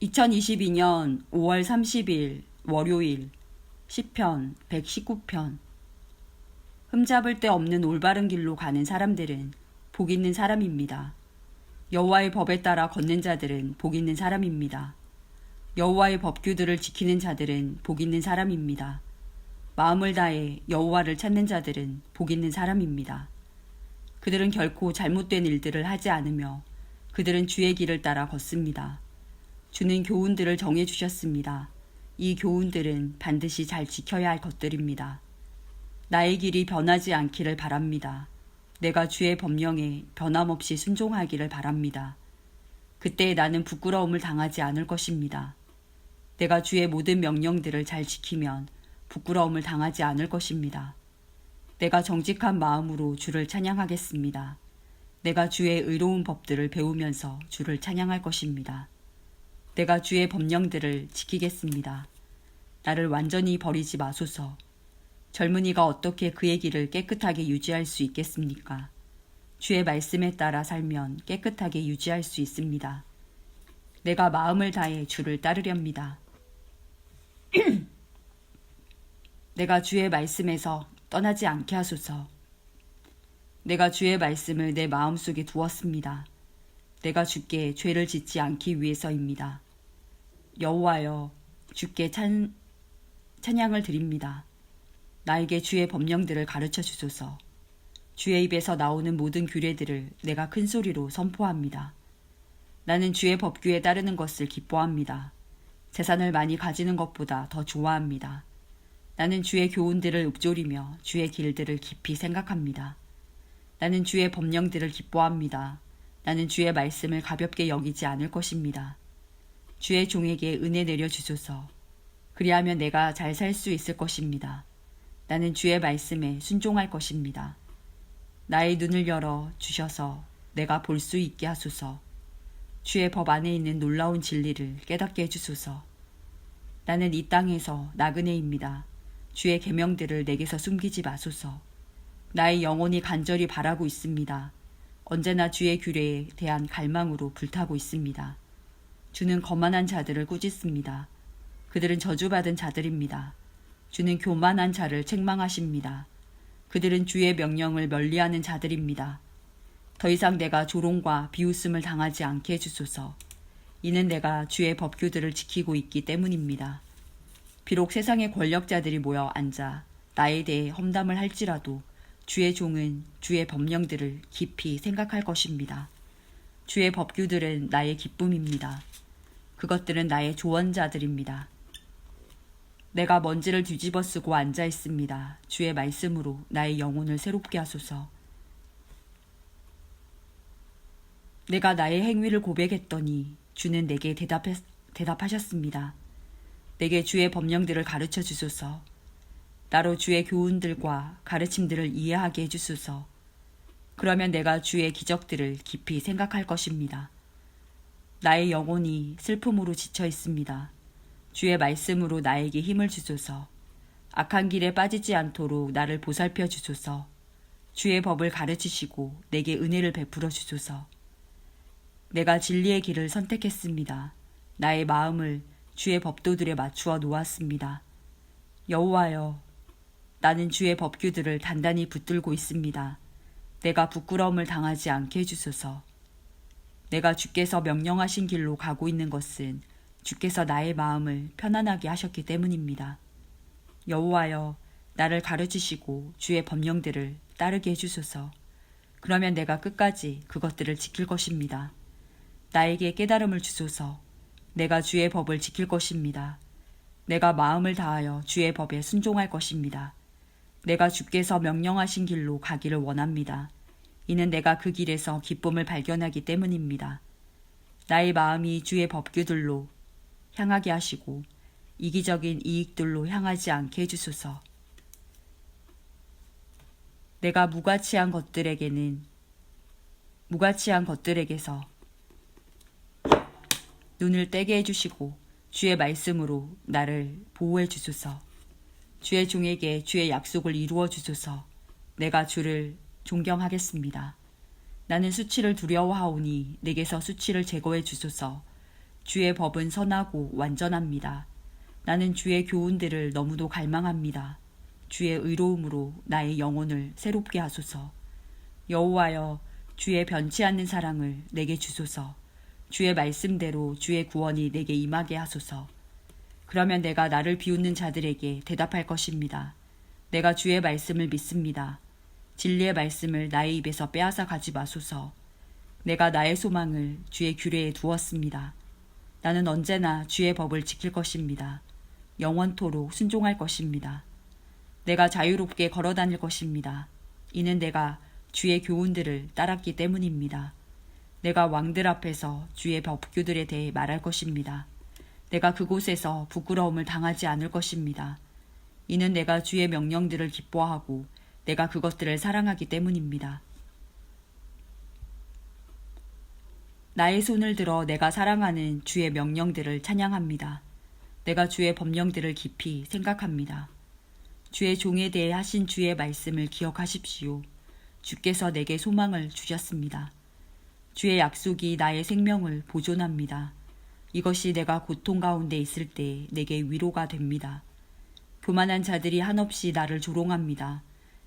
2022년 5월 30일 월요일 시편 119편. 흠잡을 데 없는 올바른 길로 가는 사람들은 복 있는 사람입니다. 여호와의 법에 따라 걷는 자들은 복 있는 사람입니다. 여호와의 법규들을 지키는 자들은 복 있는 사람입니다. 마음을 다해 여호와를 찾는 자들은 복 있는 사람입니다. 그들은 결코 잘못된 일들을 하지 않으며 그들은 주의 길을 따라 걷습니다. 주는 교훈들을 정해주셨습니다. 이 교훈들은 반드시 잘 지켜야 할 것들입니다. 나의 길이 변하지 않기를 바랍니다. 내가 주의 법령에 변함없이 순종하기를 바랍니다. 그때 나는 부끄러움을 당하지 않을 것입니다. 내가 주의 모든 명령들을 잘 지키면 부끄러움을 당하지 않을 것입니다. 내가 정직한 마음으로 주를 찬양하겠습니다. 내가 주의 의로운 법들을 배우면서 주를 찬양할 것입니다. 내가 주의 법령들을 지키겠습니다. 나를 완전히 버리지 마소서. 젊은이가 어떻게 그의 길을 깨끗하게 유지할 수 있겠습니까? 주의 말씀에 따라 살면 깨끗하게 유지할 수 있습니다. 내가 마음을 다해 주를 따르렵니다. 내가 주의 말씀에서 떠나지 않게 하소서. 내가 주의 말씀을 내 마음속에 두었습니다. 내가 주께 죄를 짓지 않기 위해서입니다. 여호와여, 주께 찬양을 드립니다. 나에게 주의 법령들을 가르쳐 주소서. 주의 입에서 나오는 모든 규례들을 내가 큰 소리로 선포합니다. 나는 주의 법규에 따르는 것을 기뻐합니다. 재산을 많이 가지는 것보다 더 좋아합니다. 나는 주의 교훈들을 읊조리며 주의 길들을 깊이 생각합니다. 나는 주의 법령들을 기뻐합니다. 나는 주의 말씀을 가볍게 여기지 않을 것입니다. 주의 종에게 은혜 내려주소서. 그리하면 내가 잘 살 수 있을 것입니다. 나는 주의 말씀에 순종할 것입니다. 나의 눈을 열어 주셔서 내가 볼 수 있게 하소서. 주의 법 안에 있는 놀라운 진리를 깨닫게 해주소서. 나는 이 땅에서 나그네입니다. 주의 계명들을 내게서 숨기지 마소서. 나의 영혼이 간절히 바라고 있습니다. 언제나 주의 규례에 대한 갈망으로 불타고 있습니다. 주는 거만한 자들을 꾸짖습니다. 그들은 저주받은 자들입니다. 주는 교만한 자를 책망하십니다. 그들은 주의 명령을 멀리하는 자들입니다. 더 이상 내가 조롱과 비웃음을 당하지 않게 해주소서. 이는 내가 주의 법규들을 지키고 있기 때문입니다. 비록 세상의 권력자들이 모여 앉아 나에 대해 험담을 할지라도 주의 종은 주의 법령들을 깊이 생각할 것입니다. 주의 법규들은 나의 기쁨입니다. 그것들은 나의 조언자들입니다. 내가 먼지를 뒤집어 쓰고 앉아 있습니다. 주의 말씀으로 나의 영혼을 새롭게 하소서. 내가 나의 행위를 고백했더니 주는 내게 대답하셨습니다. 내게 주의 법령들을 가르쳐 주소서. 나로 주의 교훈들과 가르침들을 이해하게 해주소서. 그러면 내가 주의 기적들을 깊이 생각할 것입니다. 나의 영혼이 슬픔으로 지쳐 있습니다. 주의 말씀으로 나에게 힘을 주소서. 악한 길에 빠지지 않도록 나를 보살펴 주소서. 주의 법을 가르치시고 내게 은혜를 베풀어 주소서. 내가 진리의 길을 선택했습니다. 나의 마음을 주의 법도들에 맞추어 놓았습니다. 여호와여, 나는 주의 법규들을 단단히 붙들고 있습니다. 내가 부끄러움을 당하지 않게 해주소서. 내가 주께서 명령하신 길로 가고 있는 것은 주께서 나의 마음을 편안하게 하셨기 때문입니다. 여호와여, 나를 가르치시고 주의 법령들을 따르게 해주소서. 그러면 내가 끝까지 그것들을 지킬 것입니다. 나에게 깨달음을 주소서. 내가 주의 법을 지킬 것입니다. 내가 마음을 다하여 주의 법에 순종할 것입니다. 내가 주께서 명령하신 길로 가기를 원합니다. 이는 내가 그 길에서 기쁨을 발견하기 때문입니다. 나의 마음이 주의 법규들로 향하게 하시고 이기적인 이익들로 향하지 않게 해주소서. 내가 무가치한 것들에게서 눈을 떼게 해주시고 주의 말씀으로 나를 보호해 주소서. 주의 종에게 주의 약속을 이루어 주소서. 내가 주를 존경하겠습니다. 나는 수치를 두려워하오니 내게서 수치를 제거해 주소서. 주의 법은 선하고 완전합니다. 나는 주의 교훈들을 너무도 갈망합니다. 주의 의로움으로 나의 영혼을 새롭게 하소서. 여호와여, 주의 변치 않는 사랑을 내게 주소서. 주의 말씀대로 주의 구원이 내게 임하게 하소서. 그러면 내가 나를 비웃는 자들에게 대답할 것입니다. 내가 주의 말씀을 믿습니다. 진리의 말씀을 나의 입에서 빼앗아 가지 마소서. 내가 나의 소망을 주의 규례에 두었습니다. 나는 언제나 주의 법을 지킬 것입니다. 영원토록 순종할 것입니다. 내가 자유롭게 걸어 다닐 것입니다. 이는 내가 주의 교훈들을 따랐기 때문입니다. 내가 왕들 앞에서 주의 법규들에 대해 말할 것입니다. 내가 그곳에서 부끄러움을 당하지 않을 것입니다. 이는 내가 주의 명령들을 기뻐하고 내가 그것들을 사랑하기 때문입니다. 나의 손을 들어 내가 사랑하는 주의 명령들을 찬양합니다. 내가 주의 법령들을 깊이 생각합니다. 주의 종에 대해 하신 주의 말씀을 기억하십시오. 주께서 내게 소망을 주셨습니다. 주의 약속이 나의 생명을 보존합니다. 이것이 내가 고통 가운데 있을 때 내게 위로가 됩니다. 교만한 자들이 한없이 나를 조롱합니다.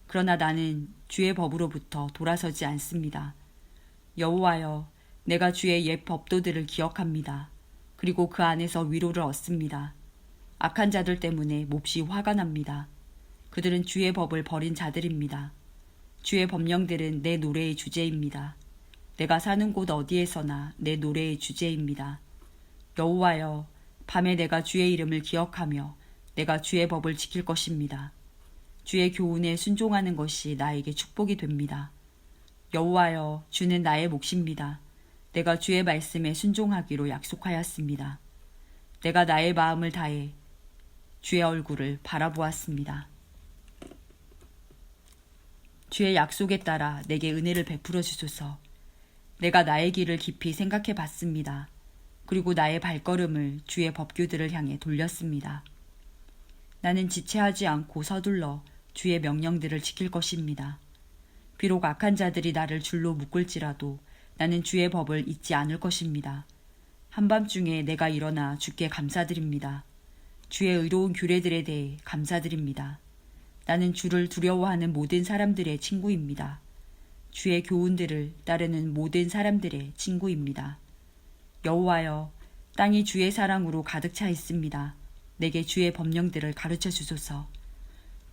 그러나 나는 주의 법으로부터 돌아서지 않습니다. 여호와여, 내가 주의 옛 법도들을 기억합니다. 그리고 그 안에서 위로를 얻습니다. 악한 자들 때문에 몹시 화가 납니다. 그들은 주의 법을 버린 자들입니다. 주의 법령들은 내 노래의 주제입니다. 내가 사는 곳 어디에서나 내 노래의 주제입니다. 여호와여, 밤에 내가 주의 이름을 기억하며 내가 주의 법을 지킬 것입니다. 주의 교훈에 순종하는 것이 나에게 축복이 됩니다. 여호와여, 주는 나의 몫입니다. 내가 주의 말씀에 순종하기로 약속하였습니다. 내가 나의 마음을 다해 주의 얼굴을 바라보았습니다. 주의 약속에 따라 내게 은혜를 베풀어 주소서. 내가 나의 길을 깊이 생각해 봤습니다. 그리고 나의 발걸음을 주의 법규들을 향해 돌렸습니다. 나는 지체하지 않고 서둘러 주의 명령들을 지킬 것입니다. 비록 악한 자들이 나를 줄로 묶을지라도 나는 주의 법을 잊지 않을 것입니다. 한밤중에 내가 일어나 주께 감사드립니다. 주의 의로운 규례들에 대해 감사드립니다. 나는 주를 두려워하는 모든 사람들의 친구입니다. 주의 교훈들을 따르는 모든 사람들의 친구입니다. 여호와여, 땅이 주의 사랑으로 가득 차 있습니다. 내게 주의 법령들을 가르쳐 주소서.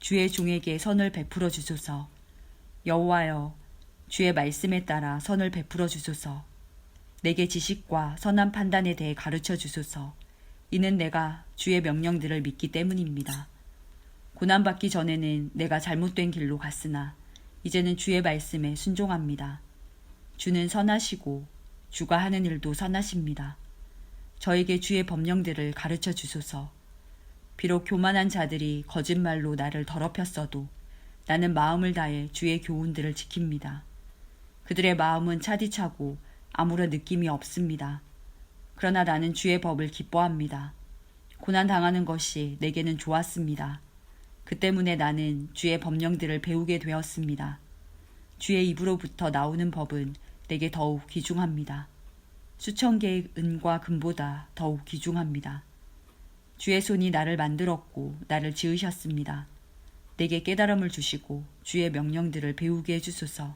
주의 종에게 선을 베풀어 주소서. 여호와여, 주의 말씀에 따라 선을 베풀어 주소서. 내게 지식과 선한 판단에 대해 가르쳐 주소서. 이는 내가 주의 명령들을 믿기 때문입니다. 고난받기 전에는 내가 잘못된 길로 갔으나 이제는 주의 말씀에 순종합니다. 주는 선하시고 주가 하는 일도 선하십니다. 저에게 주의 법령들을 가르쳐 주소서. 비록 교만한 자들이 거짓말로 나를 더럽혔어도 나는 마음을 다해 주의 교훈들을 지킵니다. 그들의 마음은 차디차고 아무런 느낌이 없습니다. 그러나 나는 주의 법을 기뻐합니다. 고난 당하는 것이 내게는 좋았습니다. 그 때문에 나는 주의 법령들을 배우게 되었습니다. 주의 입으로부터 나오는 법은 내게 더욱 귀중합니다. 수천 개의 은과 금보다 더욱 귀중합니다. 주의 손이 나를 만들었고 나를 지으셨습니다. 내게 깨달음을 주시고 주의 명령들을 배우게 해주소서.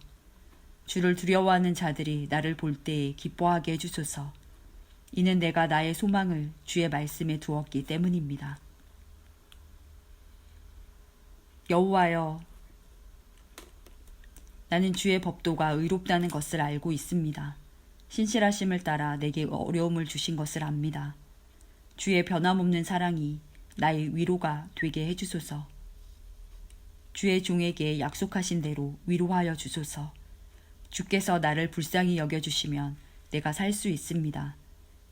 주를 두려워하는 자들이 나를 볼 때에 기뻐하게 해주소서. 이는 내가 나의 소망을 주의 말씀에 두었기 때문입니다. 여호와여, 나는 주의 법도가 의롭다는 것을 알고 있습니다. 신실하심을 따라 내게 어려움을 주신 것을 압니다. 주의 변함없는 사랑이 나의 위로가 되게 해주소서. 주의 종에게 약속하신 대로 위로하여 주소서. 주께서 나를 불쌍히 여겨주시면 내가 살 수 있습니다.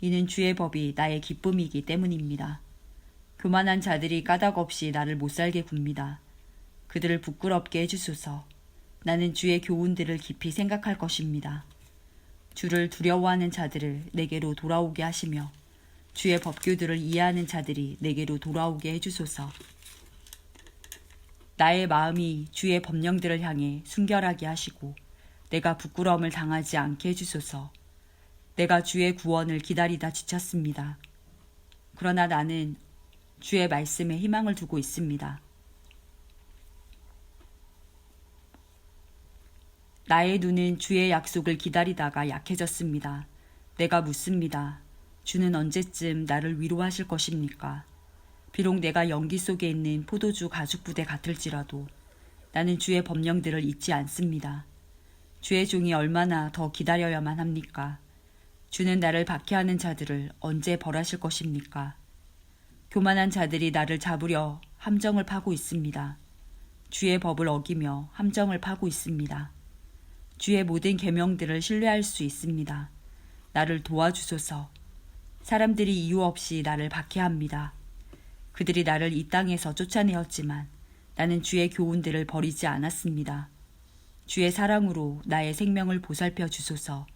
이는 주의 법이 나의 기쁨이기 때문입니다. 교만한 자들이 까닭 없이 나를 못살게 굽니다. 그들을 부끄럽게 해주소서. 나는 주의 교훈들을 깊이 생각할 것입니다. 주를 두려워하는 자들을 내게로 돌아오게 하시며 주의 법규들을 이해하는 자들이 내게로 돌아오게 해주소서. 나의 마음이 주의 법령들을 향해 순결하게 하시고 내가 부끄러움을 당하지 않게 해주소서. 내가 주의 구원을 기다리다 지쳤습니다. 그러나 나는 주의 말씀에 희망을 두고 있습니다. 나의 눈은 주의 약속을 기다리다가 약해졌습니다. 내가 묻습니다. 주는 언제쯤 나를 위로하실 것입니까? 비록 내가 연기 속에 있는 포도주 가죽부대 같을지라도 나는 주의 법령들을 잊지 않습니다. 주의 종이 얼마나 더 기다려야만 합니까? 주는 나를 박해하는 자들을 언제 벌하실 것입니까? 교만한 자들이 나를 잡으려 함정을 파고 있습니다. 주의 법을 어기며 함정을 파고 있습니다. 주의 모든 계명들을 신뢰할 수 있습니다. 나를 도와주소서. 사람들이 이유 없이 나를 박해합니다. 그들이 나를 이 땅에서 쫓아내었지만 나는 주의 교훈들을 버리지 않았습니다. 주의 사랑으로 나의 생명을 보살펴 주소서.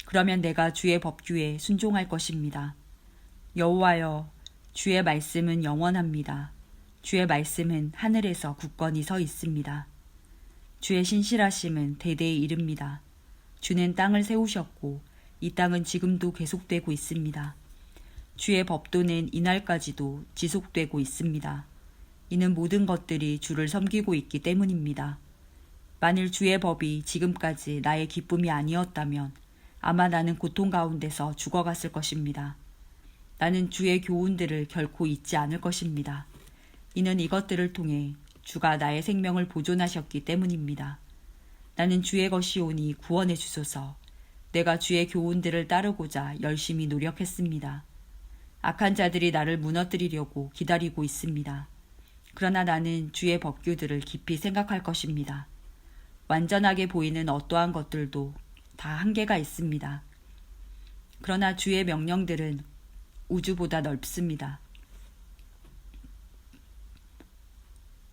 그러면 내가 주의 법규에 순종할 것입니다. 여호와여, 주의 말씀은 영원합니다. 주의 말씀은 하늘에서 굳건히 서 있습니다. 주의 신실하심은 대대에 이릅니다. 주는 땅을 세우셨고 이 땅은 지금도 계속되고 있습니다. 주의 법도는 이날까지도 지속되고 있습니다. 이는 모든 것들이 주를 섬기고 있기 때문입니다. 만일 주의 법이 지금까지 나의 기쁨이 아니었다면 아마 나는 고통 가운데서 죽어갔을 것입니다. 나는 주의 교훈들을 결코 잊지 않을 것입니다. 이는 이것들을 통해 주가 나의 생명을 보존하셨기 때문입니다. 나는 주의 것이오니 구원해 주소서. 내가 주의 교훈들을 따르고자 열심히 노력했습니다. 악한 자들이 나를 무너뜨리려고 기다리고 있습니다. 그러나 나는 주의 법규들을 깊이 생각할 것입니다. 완전하게 보이는 어떠한 것들도 다 한계가 있습니다. 그러나 주의 명령들은 우주보다 넓습니다.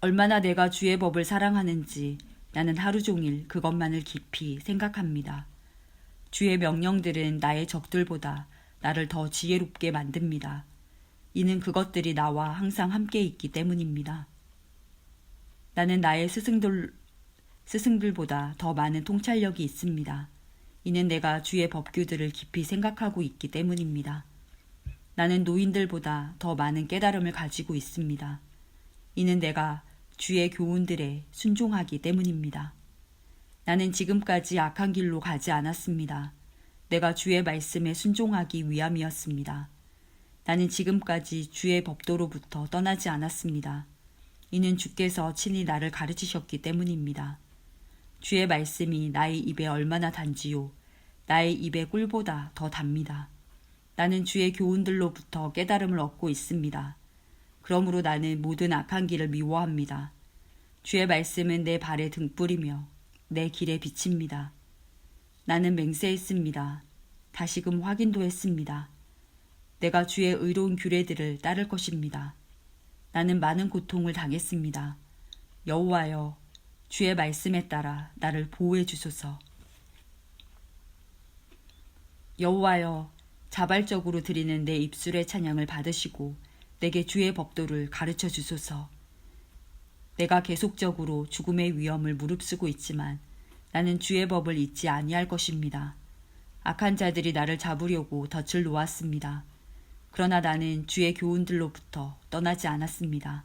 얼마나 내가 주의 법을 사랑하는지 나는 하루 종일 그것만을 깊이 생각합니다. 주의 명령들은 나의 적들보다 나를 더 지혜롭게 만듭니다. 이는 그것들이 나와 항상 함께 있기 때문입니다. 나는 나의 스승들보다 더 많은 통찰력이 있습니다. 이는 내가 주의 법규들을 깊이 생각하고 있기 때문입니다. 나는 노인들보다 더 많은 깨달음을 가지고 있습니다. 이는 내가 주의 교훈들에 순종하기 때문입니다. 나는 지금까지 악한 길로 가지 않았습니다. 내가 주의 말씀에 순종하기 위함이었습니다. 나는 지금까지 주의 법도로부터 떠나지 않았습니다. 이는 주께서 친히 나를 가르치셨기 때문입니다. 주의 말씀이 나의 입에 얼마나 단지요. 나의 입의 꿀보다 더 답니다. 나는 주의 교훈들로부터 깨달음을 얻고 있습니다. 그러므로 나는 모든 악한 길을 미워합니다. 주의 말씀은 내 발의 등불이며 내 길의 빛입니다. 나는 맹세했습니다. 다시금 확인도 했습니다. 내가 주의 의로운 규례들을 따를 것입니다. 나는 많은 고통을 당했습니다. 여호와여, 주의 말씀에 따라 나를 보호해 주소서. 여호와여, 자발적으로 드리는 내 입술의 찬양을 받으시고 내게 주의 법도를 가르쳐 주소서. 내가 계속적으로 죽음의 위험을 무릅쓰고 있지만 나는 주의 법을 잊지 아니할 것입니다. 악한 자들이 나를 잡으려고 덫을 놓았습니다. 그러나 나는 주의 교훈들로부터 떠나지 않았습니다.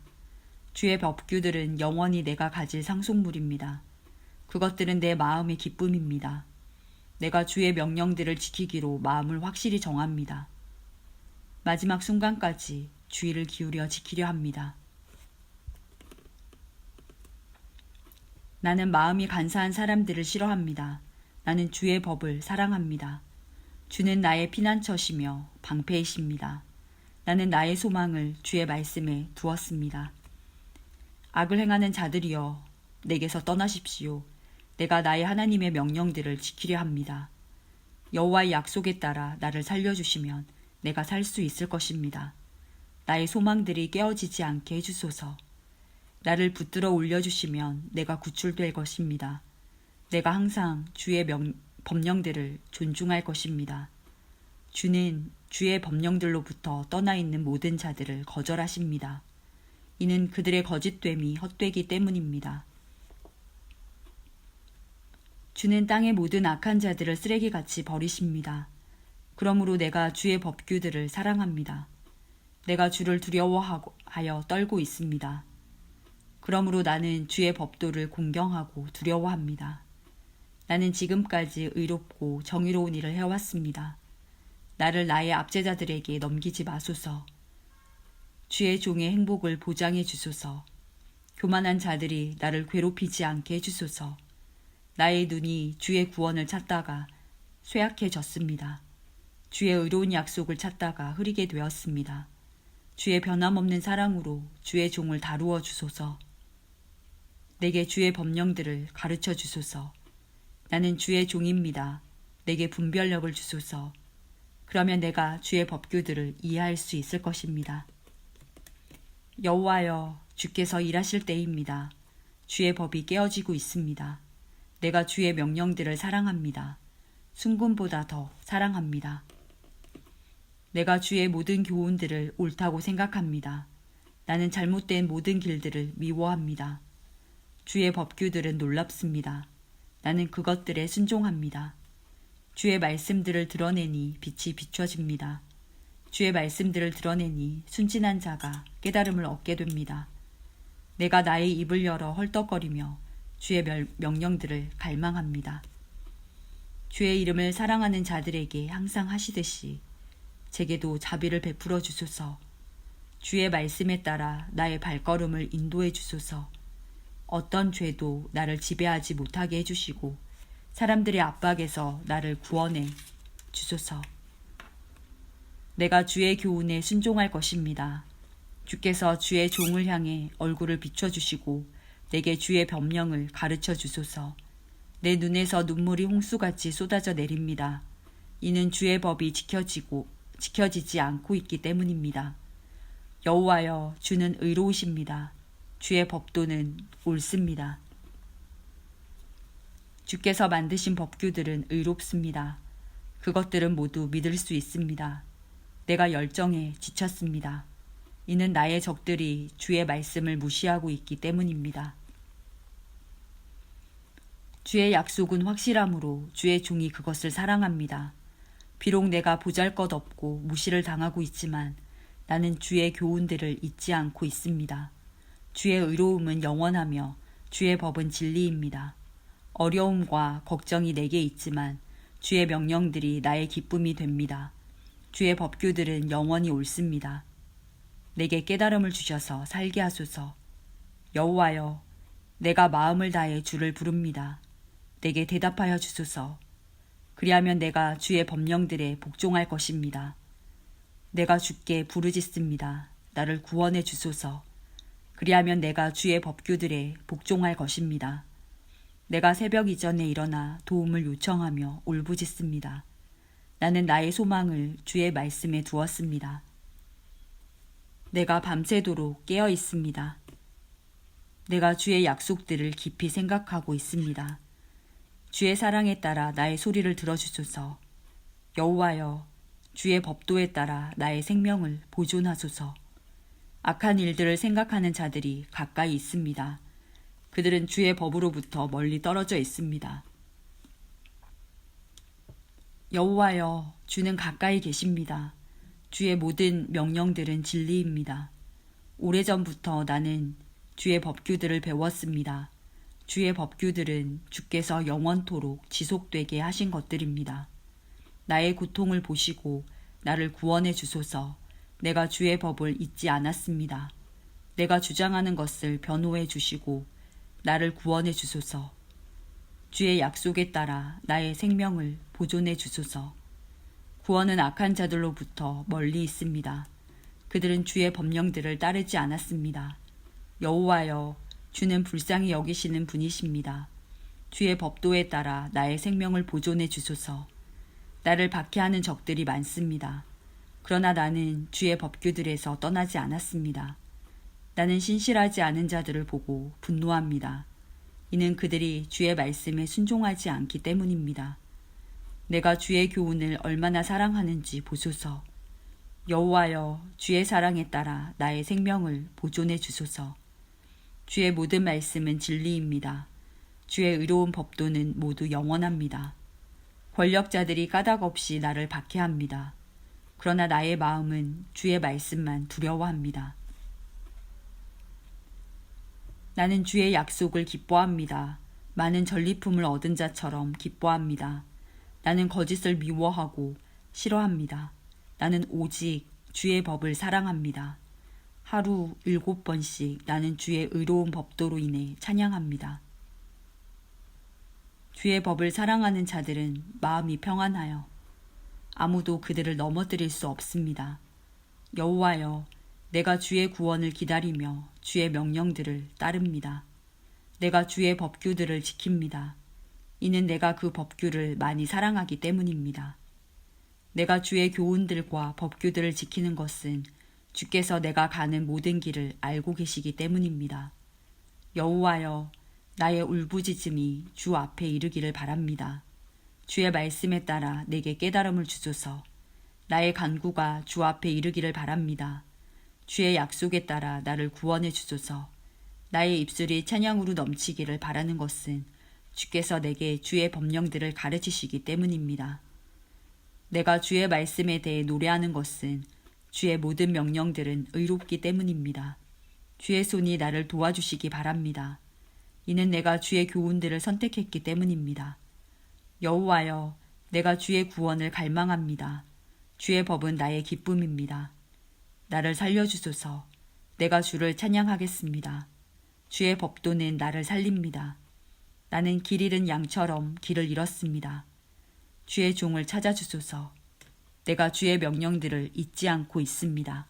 주의 법규들은 영원히 내가 가질 상속물입니다. 그것들은 내 마음의 기쁨입니다. 내가 주의 명령들을 지키기로 마음을 확실히 정합니다. 마지막 순간까지 주의를 기울여 지키려 합니다. 나는 마음이 간사한 사람들을 싫어합니다. 나는 주의 법을 사랑합니다. 주는 나의 피난처시며 방패이십니다. 나는 나의 소망을 주의 말씀에 두었습니다. 악을 행하는 자들이여, 내게서 떠나십시오. 내가 나의 하나님의 명령들을 지키려 합니다. 여호와의 약속에 따라 나를 살려주시면 내가 살 수 있을 것입니다. 나의 소망들이 깨어지지 않게 해주소서. 나를 붙들어 올려주시면 내가 구출될 것입니다. 내가 항상 주의 법령들을 존중할 것입니다. 주는 주의 법령들로부터 떠나 있는 모든 자들을 거절하십니다. 이는 그들의 거짓됨이 헛되기 때문입니다. 주는 땅의 모든 악한 자들을 쓰레기같이 버리십니다. 그러므로 내가 주의 법규들을 사랑합니다. 내가 주를 두려워하여 떨고 있습니다. 그러므로 나는 주의 법도를 공경하고 두려워합니다. 나는 지금까지 의롭고 정의로운 일을 해왔습니다. 나를 나의 압제자들에게 넘기지 마소서. 주의 종의 행복을 보장해 주소서. 교만한 자들이 나를 괴롭히지 않게 해주소서. 나의 눈이 주의 구원을 찾다가 쇠약해졌습니다. 주의 의로운 약속을 찾다가 흐리게 되었습니다. 주의 변함없는 사랑으로 주의 종을 다루어 주소서. 내게 주의 법령들을 가르쳐 주소서. 나는 주의 종입니다. 내게 분별력을 주소서. 그러면 내가 주의 법규들을 이해할 수 있을 것입니다. 여호와여, 주께서 일하실 때입니다. 주의 법이 깨어지고 있습니다. 내가 주의 명령들을 사랑합니다. 순금보다 더 사랑합니다. 내가 주의 모든 교훈들을 옳다고 생각합니다. 나는 잘못된 모든 길들을 미워합니다. 주의 법규들은 놀랍습니다. 나는 그것들에 순종합니다. 주의 말씀들을 드러내니 빛이 비춰집니다. 주의 말씀들을 드러내니 순진한 자가 깨달음을 얻게 됩니다. 내가 나의 입을 열어 헐떡거리며 주의 명령들을 갈망합니다. 주의 이름을 사랑하는 자들에게 항상 하시듯이 제게도 자비를 베풀어 주소서. 주의 말씀에 따라 나의 발걸음을 인도해 주소서. 어떤 죄도 나를 지배하지 못하게 해주시고 사람들의 압박에서 나를 구원해 주소서. 내가 주의 교훈에 순종할 것입니다. 주께서 주의 종을 향해 얼굴을 비춰주시고 내게 주의 법령을 가르쳐 주소서. 내 눈에서 눈물이 홍수같이 쏟아져 내립니다. 이는 주의 법이 지켜지지 않고 있기 때문입니다. 여호와여, 주는 의로우십니다. 주의 법도는 옳습니다. 주께서 만드신 법규들은 의롭습니다. 그것들은 모두 믿을 수 있습니다. 내가 열정에 지쳤습니다. 이는 나의 적들이 주의 말씀을 무시하고 있기 때문입니다. 주의 약속은 확실하므로 주의 종이 그것을 사랑합니다. 비록 내가 보잘것없고 무시를 당하고 있지만 나는 주의 교훈들을 잊지 않고 있습니다. 주의 의로움은 영원하며 주의 법은 진리입니다. 어려움과 걱정이 내게 있지만 주의 명령들이 나의 기쁨이 됩니다. 주의 법규들은 영원히 옳습니다. 내게 깨달음을 주셔서 살게 하소서. 여호와여, 내가 마음을 다해 주를 부릅니다. 내게 대답하여 주소서. 그리하면 내가 주의 법령들에 복종할 것입니다. 내가 주께 부르짖습니다. 나를 구원해 주소서. 그리하면 내가 주의 법규들에 복종할 것입니다. 내가 새벽 이전에 일어나 도움을 요청하며 울부짖습니다. 나는 나의 소망을 주의 말씀에 두었습니다. 내가 밤새도록 깨어 있습니다. 내가 주의 약속들을 깊이 생각하고 있습니다. 주의 사랑에 따라 나의 소리를 들어주소서. 여호와여, 주의 법도에 따라 나의 생명을 보존하소서. 악한 일들을 생각하는 자들이 가까이 있습니다. 그들은 주의 법으로부터 멀리 떨어져 있습니다. 여호와여, 주는 가까이 계십니다. 주의 모든 명령들은 진리입니다. 오래전부터 나는 주의 법규들을 배웠습니다. 주의 법규들은 주께서 영원토록 지속되게 하신 것들입니다. 나의 고통을 보시고 나를 구원해 주소서. 내가 주의 법을 잊지 않았습니다. 내가 주장하는 것을 변호해 주시고 나를 구원해 주소서. 주의 약속에 따라 나의 생명을 보존해 주소서. 구원은 악한 자들로부터 멀리 있습니다. 그들은 주의 법령들을 따르지 않았습니다. 여호와여, 주는 불쌍히 여기시는 분이십니다. 주의 법도에 따라 나의 생명을 보존해 주소서. 나를 박해하는 적들이 많습니다. 그러나 나는 주의 법규들에서 떠나지 않았습니다. 나는 신실하지 않은 자들을 보고 분노합니다. 이는 그들이 주의 말씀에 순종하지 않기 때문입니다. 내가 주의 교훈을 얼마나 사랑하는지 보소서. 여호와여, 주의 사랑에 따라 나의 생명을 보존해 주소서. 주의 모든 말씀은 진리입니다. 주의 의로운 법도는 모두 영원합니다. 권력자들이 까닭 없이 나를 박해합니다. 그러나 나의 마음은 주의 말씀만 두려워합니다. 나는 주의 약속을 기뻐합니다. 많은 전리품을 얻은 자처럼 기뻐합니다. 나는 거짓을 미워하고 싫어합니다. 나는 오직 주의 법을 사랑합니다. 하루 7번씩 나는 주의 의로운 법도로 인해 찬양합니다. 주의 법을 사랑하는 자들은 마음이 평안하여 아무도 그들을 넘어뜨릴 수 없습니다. 여호와여, 내가 주의 구원을 기다리며 주의 명령들을 따릅니다. 내가 주의 법규들을 지킵니다. 이는 내가 그 법규를 많이 사랑하기 때문입니다. 내가 주의 교훈들과 법규들을 지키는 것은 주께서 내가 가는 모든 길을 알고 계시기 때문입니다. 여호와여, 나의 울부짖음이 주 앞에 이르기를 바랍니다. 주의 말씀에 따라 내게 깨달음을 주소서. 나의 간구가 주 앞에 이르기를 바랍니다. 주의 약속에 따라 나를 구원해 주소서. 나의 입술이 찬양으로 넘치기를 바라는 것은 주께서 내게 주의 법령들을 가르치시기 때문입니다. 내가 주의 말씀에 대해 노래하는 것은 주의 모든 명령들은 의롭기 때문입니다. 주의 손이 나를 도와주시기 바랍니다. 이는 내가 주의 교훈들을 선택했기 때문입니다. 여호와여, 내가 주의 구원을 갈망합니다. 주의 법은 나의 기쁨입니다. 나를 살려주소서. 내가 주를 찬양하겠습니다. 주의 법도는 나를 살립니다. 나는 길 잃은 양처럼 길을 잃었습니다. 주의 종을 찾아주소서. 내가 주의 명령들을 잊지 않고 있습니다.